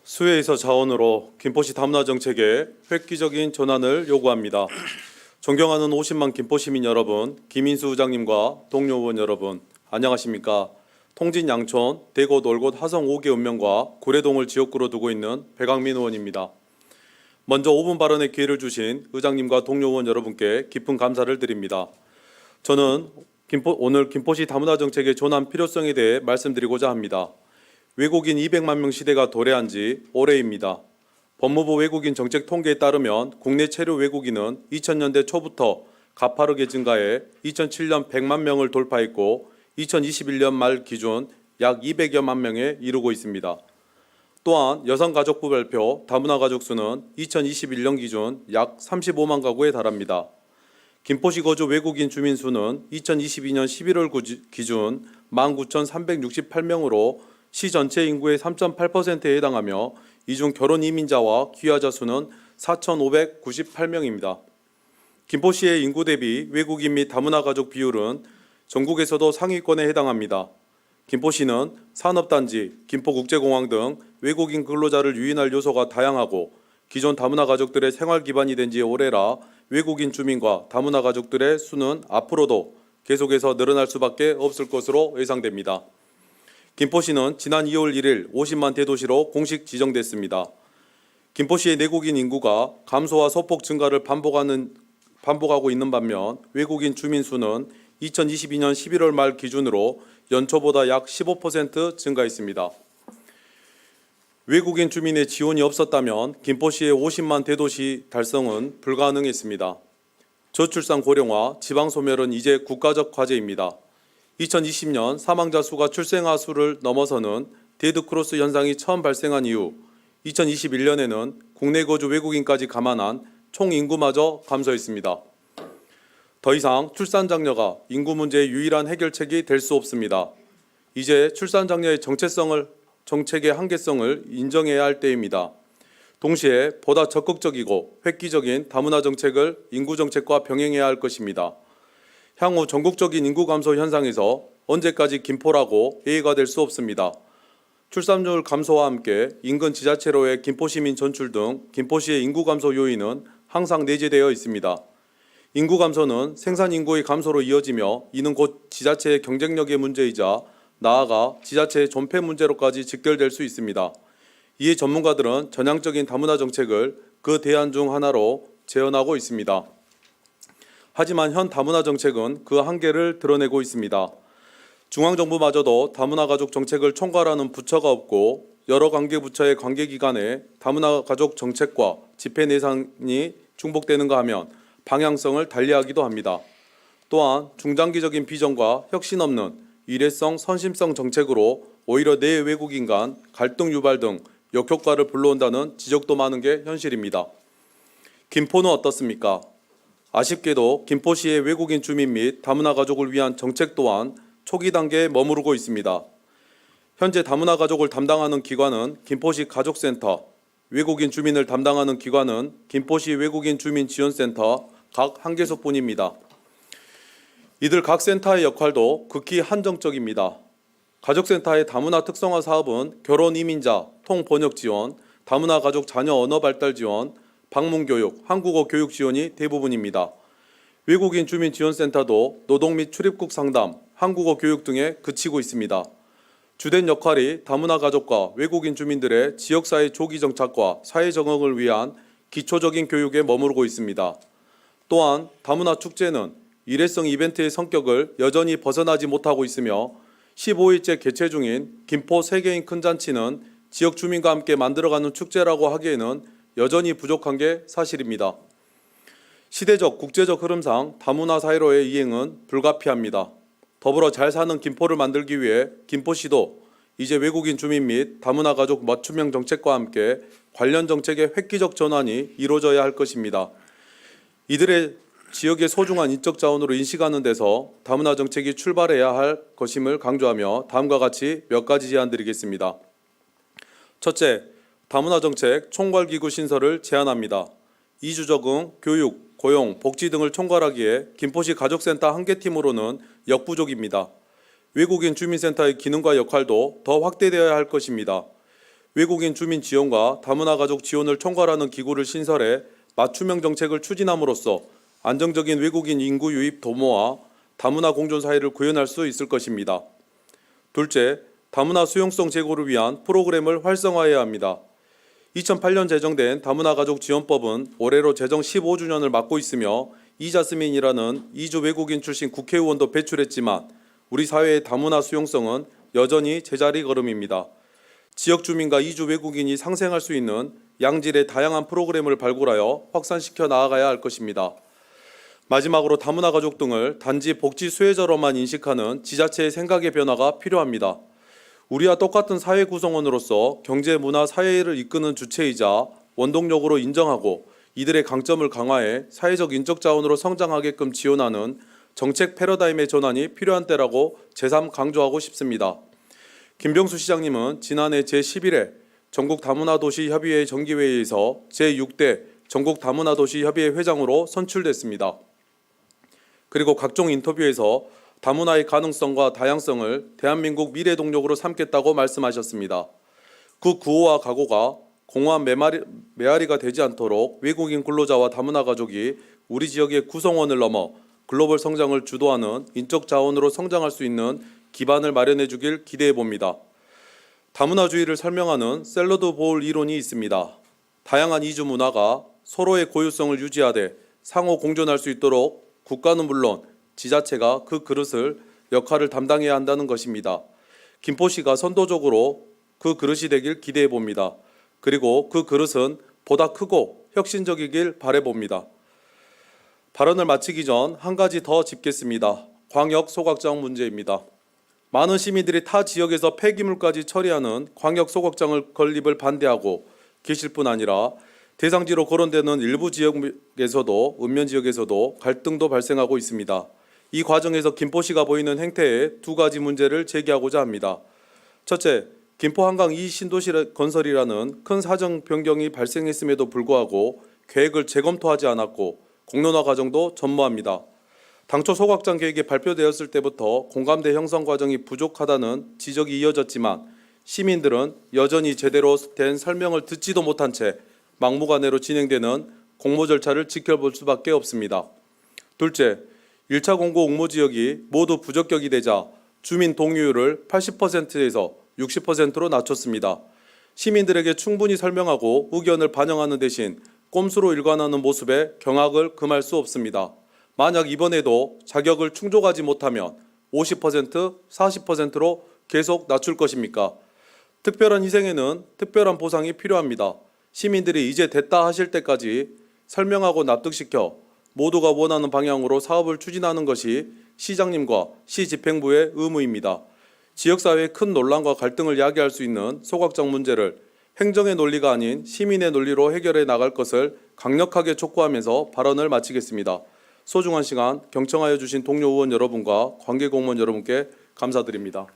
수혜에서 자원으로 김포시 다문화 정책의 획기적인 전환을 요구합니다. 존경하는 50만 김포 시민 여러분, 김인수 의장님과 동료 의원 여러분, 안녕하십니까? 통진 양촌, 대곳, 올곳, 하성 5개 읍면과 구례동을 지역구로 두고 있는 백왕민 의원입니다. 먼저 5분 발언의 기회를 주신 의장님과 동료 의원 여러분께 깊은 감사를 드립니다. 저는 오늘 김포시 다문화 정책의 전환 필요성에 대해 말씀드리고자 합니다. 외국인 200만 명 시대가 도래한 지 올해입니다. 법무부 외국인 정책 통계에 따르면 국내 체류 외국인은 2000년대 초부터 가파르게 증가해 2007년 100만 명을 돌파했고 2021년 말 기준 약 200여만 명에 이르고 있습니다. 또한 여성가족부 발표 다문화 가족 수는 2021년 기준 약 35만 가구에 달합니다. 김포시 거주 외국인 주민 수는 2022년 11월 기준 19,368명으로 시 전체 인구의 3.8%에 해당하며 이중 결혼 이민자와 귀화자 수는 4,598명입니다. 김포시의 인구 대비 외국인 및 다문화 가족 비율은 전국에서도 상위권에 해당합니다. 김포시는 산업단지, 김포국제공항 등 외국인 근로자를 유인할 요소가 다양하고 기존 다문화 가족들의 생활 기반이 된 지 오래라 외국인 주민과 다문화 가족들의 수는 앞으로도 계속해서 늘어날 수밖에 없을 것으로 예상됩니다. 김포시는 지난 2월 1일 50만 대도시로 공식 지정됐습니다. 김포시의 내국인 인구가 감소와 소폭 증가를 반복하고 있는 반면 외국인 주민 수는 2022년 11월 말 기준으로 연초보다 약 15% 증가했습니다. 외국인 주민의 지원이 없었다면 김포시의 50만 대도시 달성은 불가능했습니다. 저출산 고령화, 지방소멸은 이제 국가적 과제입니다. 2020년 사망자 수가 출생아 수를 넘어서는 데드크로스 현상이 처음 발생한 이후 2021년에는 국내 거주 외국인까지 감안한 총 인구마저 감소했습니다. 더 이상 출산 장려가 인구 문제의 유일한 해결책이 될 수 없습니다. 이제 출산 장려의 정책의 한계성을 인정해야 할 때입니다. 동시에 보다 적극적이고 획기적인 다문화 정책을 인구 정책과 병행해야 할 것입니다. 향후 전국적인 인구 감소 현상에서 언제까지 김포라고 예의가 될 수 없습니다. 출산율 감소와 함께 인근 지자체로의 김포시민 전출 등 김포시의 인구 감소 요인은 항상 내재되어 있습니다. 인구 감소는 생산 인구의 감소로 이어지며 이는 곧 지자체의 경쟁력의 문제이자 나아가 지자체의 존폐 문제로까지 직결될 수 있습니다. 이에 전문가들은 전향적인 다문화 정책을 그 대안 중 하나로 제언하고 있습니다. 하지만 현 다문화 정책은 그 한계를 드러내고 있습니다. 중앙정부마저도 다문화 가족 정책을 총괄하는 부처가 없고 여러 관계부처의 관계기관에 다문화 가족 정책과 집행 예산이 중복되는가 하면 방향성을 달리하기도 합니다. 또한 중장기적인 비전과 혁신 없는 일회성, 선심성 정책으로 오히려 내외 외국인 간 갈등 유발 등 역효과를 불러온다는 지적도 많은 게 현실입니다. 김포는 어떻습니까? 아쉽게도 김포시의 외국인 주민 및 다문화 가족을 위한 정책 또한 초기 단계에 머무르고 있습니다. 현재 다문화 가족을 담당하는 기관은 김포시 가족센터, 외국인 주민을 담당하는 기관은 김포시 외국인 주민 지원센터 각 한 개소뿐입니다. 이들 각 센터의 역할도 극히 한정적입니다. 가족센터의 다문화 특성화 사업은 결혼 이민자, 통번역 지원, 다문화 가족 자녀 언어 발달 지원, 방문교육, 한국어 교육 지원이 대부분입니다. 외국인 주민 지원센터도 노동 및 출입국 상담, 한국어 교육 등에 그치고 있습니다. 주된 역할이 다문화 가족과 외국인 주민들의 지역사회 조기 정착과 사회 적응을 위한 기초적인 교육에 머무르고 있습니다. 또한 다문화 축제는 일회성 이벤트의 성격을 여전히 벗어나지 못하고 있으며 15일째 개최 중인 김포 세계인 큰 잔치는 지역 주민과 함께 만들어가는 축제라고 하기에는 여전히 부족한 게 사실입니다. 시대적, 국제적 흐름상 다문화 사회로의 이행은 불가피합니다. 더불어 잘 사는 김포를 만들기 위해 김포시도 이제 외국인 주민 및 다문화 가족 맞춤형 정책과 함께 관련 정책의 획기적 전환이 이루어져야 할 것입니다. 이들의 지역의 소중한 인적 자원으로 인식하는 데서 다문화 정책이 출발해야 할 것임을 강조하며 다음과 같이 몇 가지 제안드리겠습니다. 첫째, 다문화 정책 총괄기구 신설을 제안합니다. 이주 적응, 교육, 고용, 복지 등을 총괄하기에 김포시 가족센터 한 개 팀으로는 역부족입니다. 외국인 주민센터의 기능과 역할도 더 확대되어야 할 것입니다. 외국인 주민 지원과 다문화 가족 지원을 총괄하는 기구를 신설해 맞춤형 정책을 추진함으로써 안정적인 외국인 인구 유입 도모와 다문화 공존 사회를 구현할 수 있을 것입니다. 둘째, 다문화 수용성 제고를 위한 프로그램을 활성화해야 합니다. 2008년 제정된 다문화 가족 지원법은 올해로 제정 15주년을 맞고 있으며 이자스민이라는 이주 외국인 출신 국회의원도 배출했지만 우리 사회의 다문화 수용성은 여전히 제자리 걸음입니다. 지역 주민과 이주 외국인이 상생할 수 있는 양질의 다양한 프로그램을 발굴하여 확산시켜 나아가야 할 것입니다. 마지막으로 다문화 가족 등을 단지 복지 수혜자로만 인식하는 지자체의 생각의 변화가 필요합니다. 우리와 똑같은 사회 구성원으로서 경제, 문화, 사회를 이끄는 주체이자 원동력으로 인정하고 이들의 강점을 강화해 사회적 인적 자원으로 성장하게끔 지원하는 정책 패러다임의 전환이 필요한 때라고 재삼 강조하고 싶습니다. 김병수 시장님은 지난해 제11회 전국 다문화 도시 협의회 정기회의에서 제6대 전국 다문화 도시 협의회 회장으로 선출됐습니다. 그리고 각종 인터뷰에서 다문화의 가능성과 다양성을 대한민국 미래 동력으로 삼겠다고 말씀하셨습니다. 그 구호와 각오가 공허한 메아리가 되지 않도록 외국인 근로자와 다문화 가족이 우리 지역의 구성원을 넘어 글로벌 성장을 주도하는 인적 자원으로 성장할 수 있는 기반을 마련해 주길 기대해 봅니다. 다문화주의를 설명하는 샐러드 보울 이론이 있습니다. 다양한 이주 문화가 서로의 고유성을 유지하되 상호 공존할 수 있도록 국가는 물론 지자체가 그 그릇을 역할을 담당해야 한다는 것입니다. 김포시가 선도적으로 그 그릇이 되길 기대해 봅니다. 그리고 그 그릇은 보다 크고 혁신적이길 바래 봅니다. 발언을 마치기 전 한 가지 더 짚겠습니다. 광역 소각장 문제입니다. 많은 시민들이 타 지역에서 폐기물까지 처리하는 광역 소각장을 건립을 반대하고 계실 뿐 아니라 대상지로 거론되는 일부 지역에서도 읍면 지역에서도 갈등도 발생하고 있습니다. 이 과정에서 김포시가 보이는 행태에 두 가지 문제를 제기하고자 합니다. 첫째, 김포 한강 2신도시 건설이라는 큰 사정 변경이 발생했음에도 불구하고 계획을 재검토하지 않았고 공론화 과정도 전무합니다. 당초 소각장 계획이 발표되었을 때부터 공감대 형성 과정이 부족하다는 지적이 이어졌지만 시민들은 여전히 제대로 된 설명을 듣지도 못한 채 막무가내로 진행되는 공모 절차를 지켜볼 수밖에 없습니다. 둘째, 1차 공고 응모 지역이 모두 부적격이 되자 주민 동의율을 80%에서 60%로 낮췄습니다. 시민들에게 충분히 설명하고 의견을 반영하는 대신 꼼수로 일관하는 모습에 경악을 금할 수 없습니다. 만약 이번에도 자격을 충족하지 못하면 50%, 40%로 계속 낮출 것입니까? 특별한 희생에는 특별한 보상이 필요합니다. 시민들이 이제 됐다 하실 때까지 설명하고 납득시켜 모두가 원하는 방향으로 사업을 추진하는 것이 시장님과 시 집행부의 의무입니다. 지역사회의 큰 논란과 갈등을 야기할 수 있는 소각장 문제를 행정의 논리가 아닌 시민의 논리로 해결해 나갈 것을 강력하게 촉구하면서 발언을 마치겠습니다. 소중한 시간 경청하여 주신 동료 의원 여러분과 관계 공무원 여러분께 감사드립니다.